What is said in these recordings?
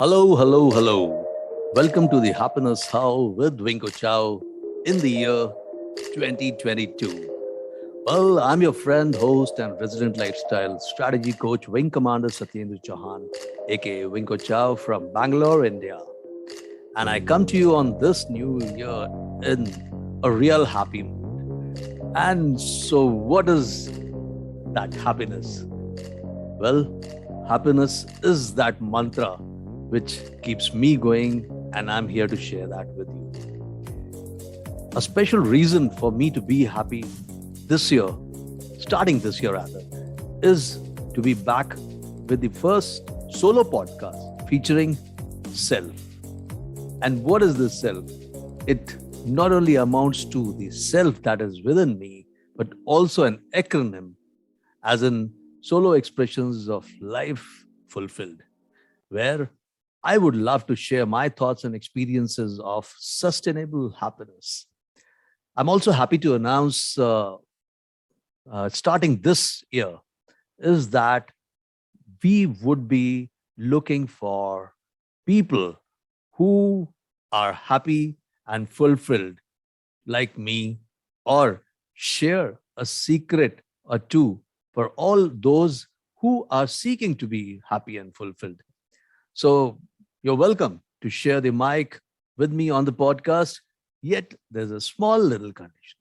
Hello, hello, hello. Welcome to the Happiness How with Winco Chau in the year 2022. Well, I'm your friend, host, and resident lifestyle strategy coach, Wing Commander Satyendra Chauhan, aka Winco Chau from Bangalore, India. And I come to you on this new year in a real happy mood. And so, what is that happiness? Well, happiness is that mantra which keeps me going, and I'm here to share that with you. A special reason for me to be happy this year, starting this year rather, is to be back with the first solo podcast featuring self. And what is this self? It not only amounts to the self that is within me, but also an acronym, as in solo expressions of life fulfilled, where I would love to share my thoughts and experiences of sustainable happiness. I'm also happy to announce, starting this year, is that we would be looking for people who are happy and fulfilled like me, or share a secret or two for all those who are seeking to be happy and fulfilled. So you're welcome to share the mic with me on the podcast. Yet there's a small little condition,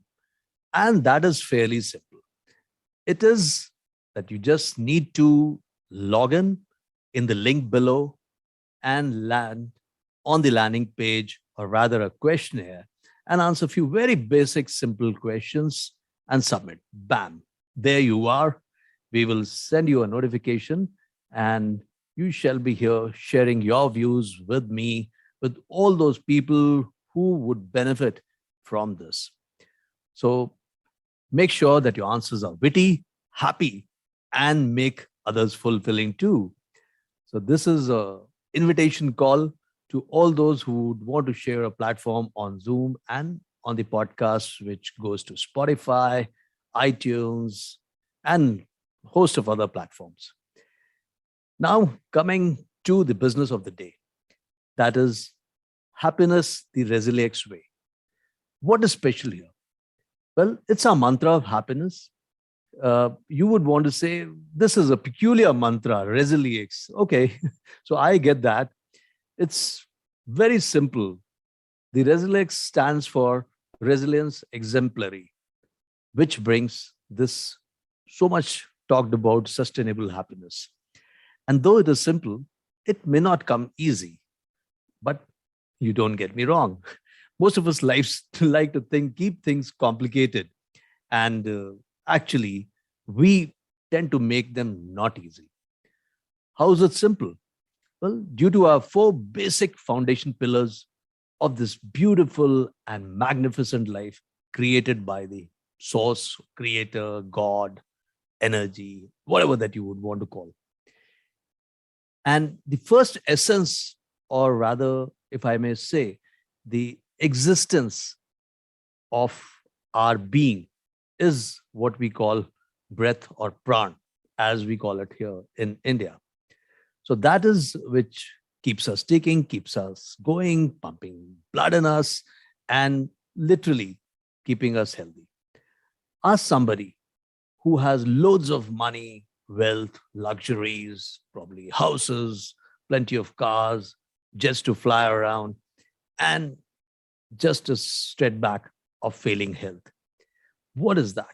and that is fairly simple. It is that you just need to log in the link below and land on the landing page, or rather a questionnaire, and answer a few very basic, simple questions and submit. Bam, there you are. We will send you a notification, and you shall be here sharing your views with me, with all those people who would benefit from this. So make sure that your answers are witty, happy, and make others fulfilling too. So this is a invitation call to all those who would want to share a platform on Zoom and on the podcast, which goes to Spotify, iTunes, and host of other platforms. Now, coming to the business of the day, that is happiness the Resilience way. What is special here? Well, it's our mantra of happiness. You would want to say this is a peculiar mantra, Resilience. Okay, so I get that. It's very simple. The Resilience stands for Resilience Exemplary, which brings this so much talked about sustainable happiness. And though it is simple, it may not come easy. But you don't get me wrong. Most of us lives like to keep things complicated. And actually, we tend to make them not easy. How is it simple? Well, due to our four basic foundation pillars of this beautiful and magnificent life created by the source, creator, God, energy, whatever that you would want to call. And the first essence, or rather, if I may say, the existence of our being is what we call breath or pran, as we call it here in India. So that is which keeps us ticking, keeps us going, pumping blood in us, and literally keeping us healthy. Ask somebody who has loads of money, wealth, luxuries, probably houses, plenty of cars, just to fly around, and just a straight back of failing health. What is that?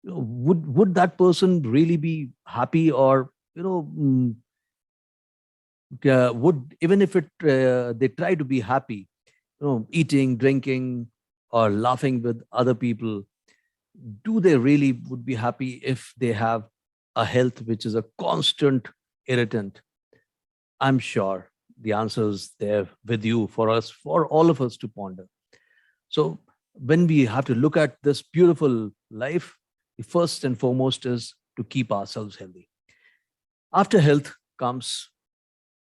Would that person really be happy, or would, even if it they try to be happy, eating, drinking, or laughing with other people, do they really would be happy if they have a health which is a constant irritant? I'm sure the answer is there with you, for us, for all of us to ponder. So when we have to look at this beautiful life, the first and foremost is to keep ourselves healthy. After health comes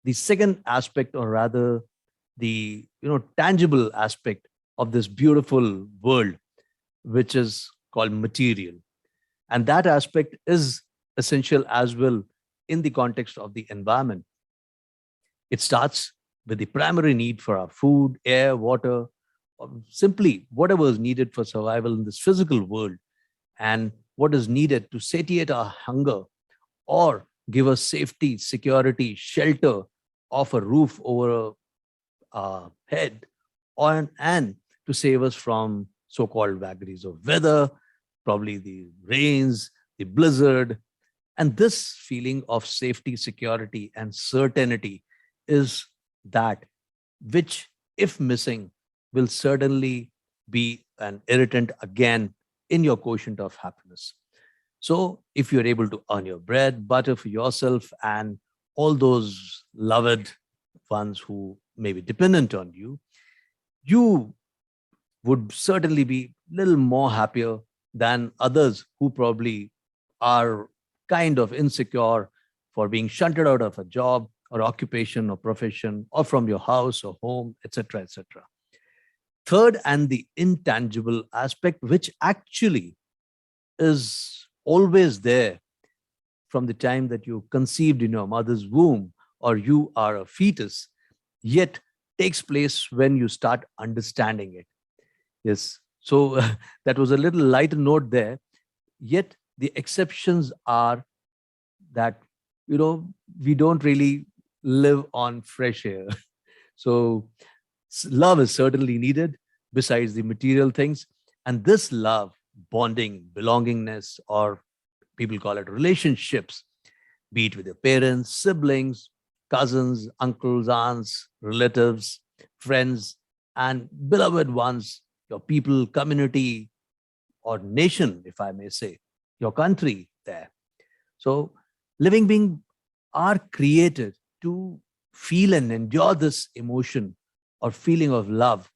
the second aspect, or rather the tangible aspect of this beautiful world, which is called material. And that aspect is essential as well in the context of the environment. It starts with the primary need for our food, air, water, or simply whatever is needed for survival in this physical world, and what is needed to satiate our hunger or give us safety, security, shelter, of a roof over our head, and to save us from so-called vagaries of weather, probably the rains, the blizzard. And this feeling of safety, security, and certainty is that which, if missing, will certainly be an irritant again in your quotient of happiness. So, if you're able to earn your bread, butter for yourself and all those loved ones who may be dependent on you, you would certainly be a little more happier than others who probably are kind of insecure for being shunted out of a job or occupation or profession or from your house or home, etc., etc. Third, and the intangible aspect, which actually is always there from the time that you conceived in your mother's womb or you are a fetus, yet takes place when you start understanding it. Yes. So that was a little lighter note there. Yet the exceptions are that, we don't really live on fresh air. So love is certainly needed besides the material things. And this love, bonding, belongingness, or people call it relationships, be it with your parents, siblings, cousins, uncles, aunts, relatives, friends, and beloved ones, your people, community, or nation, if I may say, your country there. So, living beings are created to feel and endure this emotion or feeling of love,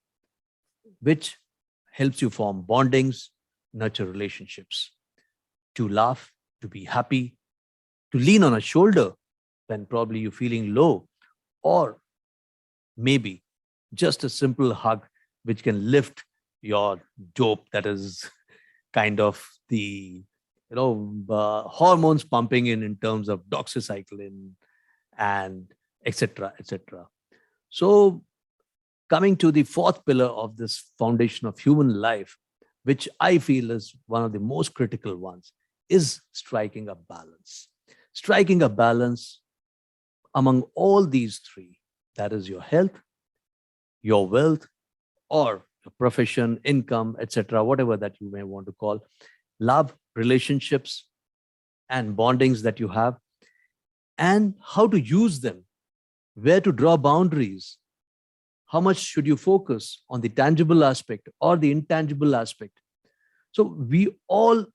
which helps you form bondings, nurture relationships, to laugh, to be happy, to lean on a shoulder when probably you're feeling low, or maybe just a simple hug which can lift your dope, that is kind of the hormones pumping in terms of doxycycline and etc., etc. So coming to the fourth pillar of this foundation of human life, which I feel is one of the most critical ones, is striking a balance. Striking a balance among all these three, that is your health, your wealth, or your profession, income, etc., whatever that you may want to call, love, relationships, and bondings that you have, and how to use them, where to draw boundaries, how much should you focus on the tangible aspect or the intangible aspect. So we all,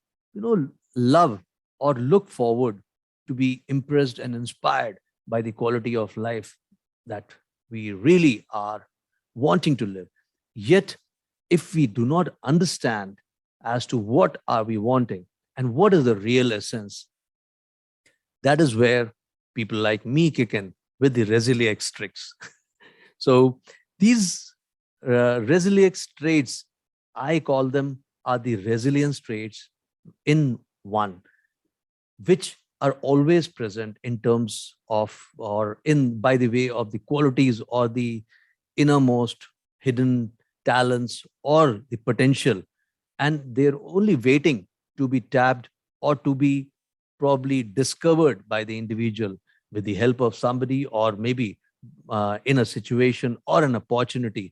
love or look forward to be impressed and inspired by the quality of life that we really are wanting to live. Yet, if we do not understand as to what are we wanting and what is the real essence, that is where people like me kick in with the resilience tricks. So these resilience traits, I call them, are the resilience traits in one, which are always present in terms of, or in by the way of the qualities or the innermost hidden talents or the potential, and they're only waiting to be tapped or to be probably discovered by the individual with the help of somebody, or maybe in a situation or an opportunity.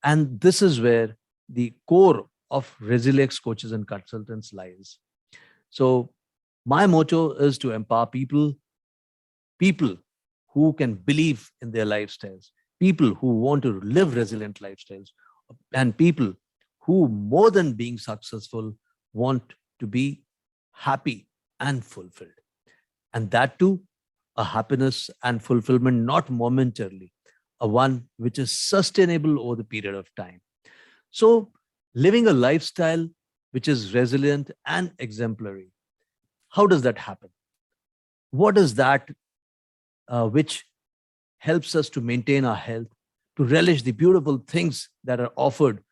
And this is where the core of resilience coaches and consultants lies. So my motto is to empower people who can believe in their lifestyles, people who want to live resilient lifestyles, and people who, more than being successful, want to be happy and fulfilled. And that too, a happiness and fulfillment not momentarily, a one which is sustainable over the period of time. So, living a lifestyle which is resilient and exemplary, how does that happen? What is that which helps us to maintain our health, to relish the beautiful things that are offered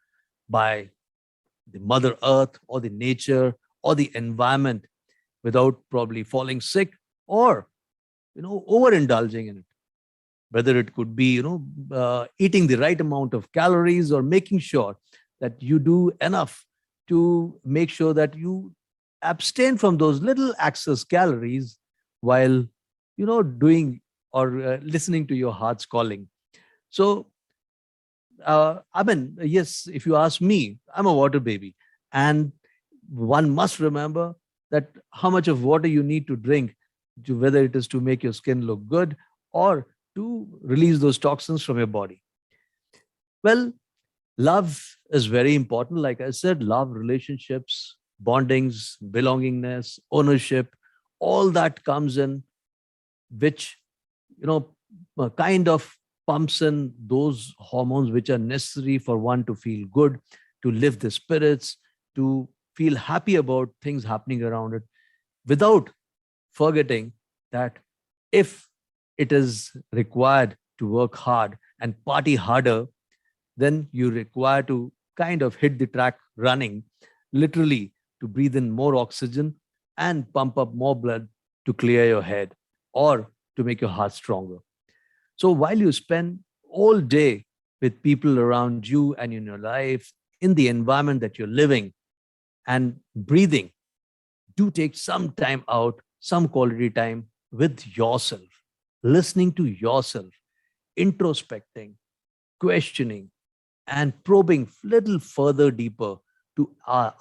by the Mother Earth or the nature or the environment without probably falling sick or overindulging in it? whether it could be, eating the right amount of calories, or making sure that you do enough to make sure that you abstain from those little excess calories while, doing or listening to your heart's calling. So, I mean, yes, if you ask me, I'm a water baby. And one must remember that how much of water you need to drink, to whether it is to make your skin look good or to release those toxins from your body. Well, love is very important. Like I said, love, relationships, bondings, belongingness, ownership, all that comes in, which, you know, kind of pumps in those hormones which are necessary for one to feel good, to lift the spirits, to feel happy about things happening around it, without forgetting that if it is required to work hard and party harder, then you require to kind of hit the track running, literally, to breathe in more oxygen and pump up more blood to clear your head or to make your heart stronger. So while you spend all day with people around you and in your life, in the environment that you're living and breathing, do take some time out, some quality time with yourself, listening to yourself, introspecting, questioning, and probing little further deeper to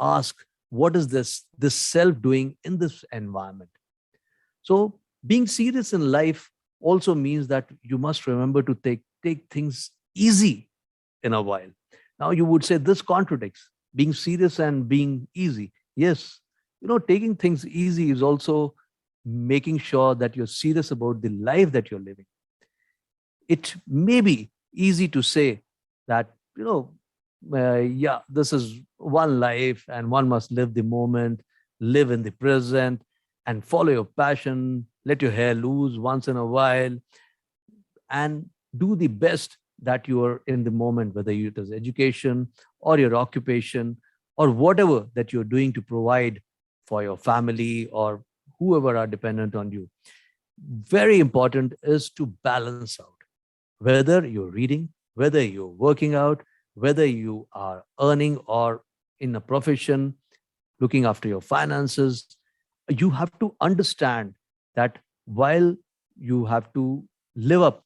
ask, what is this self doing in this environment? So being serious in life also means that you must remember to take things easy in a while. Now you would say this contradicts being serious and being easy. Yes, taking things easy is also making sure that you're serious about the life that you're living. It may be easy to say that, yeah, this is one life and one must live the moment, live in the present, and follow your passion, let your hair loose once in a while, and do the best that you are in the moment, whether it is education or your occupation or whatever that you're doing to provide for your family or whoever are dependent on you. Very important is to balance out, whether you're reading, whether you're working out, whether you are earning or in a profession, looking after your finances. You have to understand that while you have to live up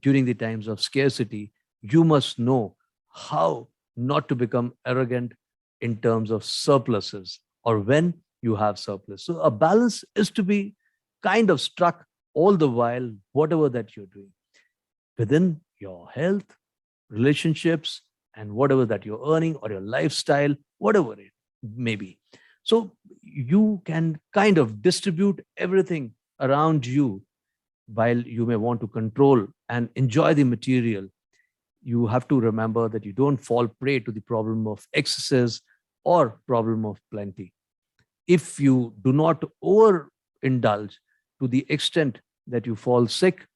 during the times of scarcity, you must know how not to become arrogant in terms of surpluses or when you have surplus. So a balance is to be kind of struck all the while, whatever that you're doing within your health, relationships, and whatever that you're earning or your lifestyle, whatever it may be. So you can kind of distribute everything around you. While you may want to control and enjoy the material, you have to remember that you don't fall prey to the problem of excesses or problem of plenty. If you do not overindulge to the extent that you fall sick,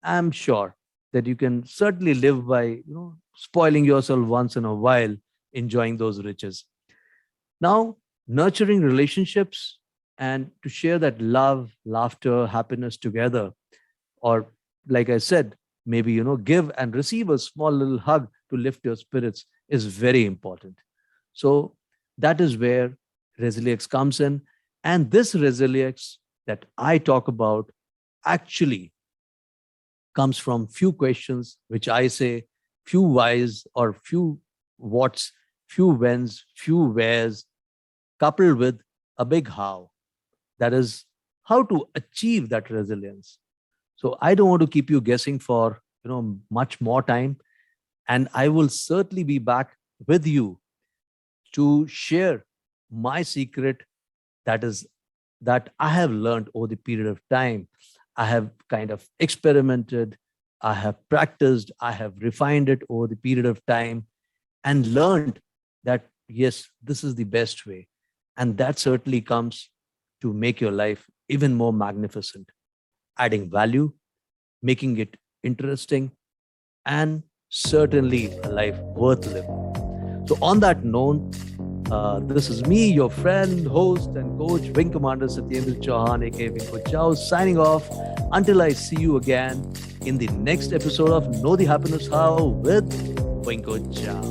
I'm sure that you can certainly live by, spoiling yourself once in a while, enjoying those riches. Now, nurturing relationships and to share that love, laughter, happiness together, or like I said, maybe, give and receive a small little hug to lift your spirits is very important. So that is where resilience comes in. And this resilience that I talk about actually comes from few questions, which I say few whys or few whats, few whens, few wheres, coupled with a big how. That is how to achieve that resilience. So I don't want to keep you guessing for much more time, and I will certainly be back with you to share my secret, that is that I have learned over the period of time. I have kind of experimented, I have practiced, I have refined it over the period of time and learned that, yes, this is the best way. And that certainly comes to make your life even more magnificent, adding value, making it interesting, and certainly a life worth living. So, on that note, this is me, your friend, host, and coach, Wing Commander Satyendra Chauhan, aka Winco Chau, signing off. Until I see you again, in the next episode of Know the Happiness How with Winco Chau.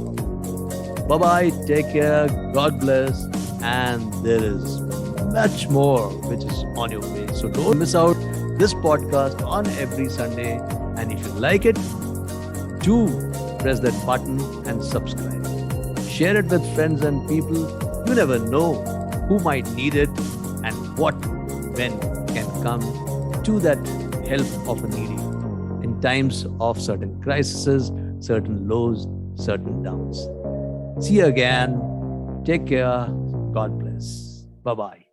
Bye bye, take care, God bless, and there is much more which is on your way. So don't miss out this podcast on every Sunday. And if you like it, do press that button and subscribe. Share it with friends and people. You never know who might need it and what when can come to that help of a needy in times of certain crises, certain lows, certain downs. See you again. Take care. God bless. Bye bye.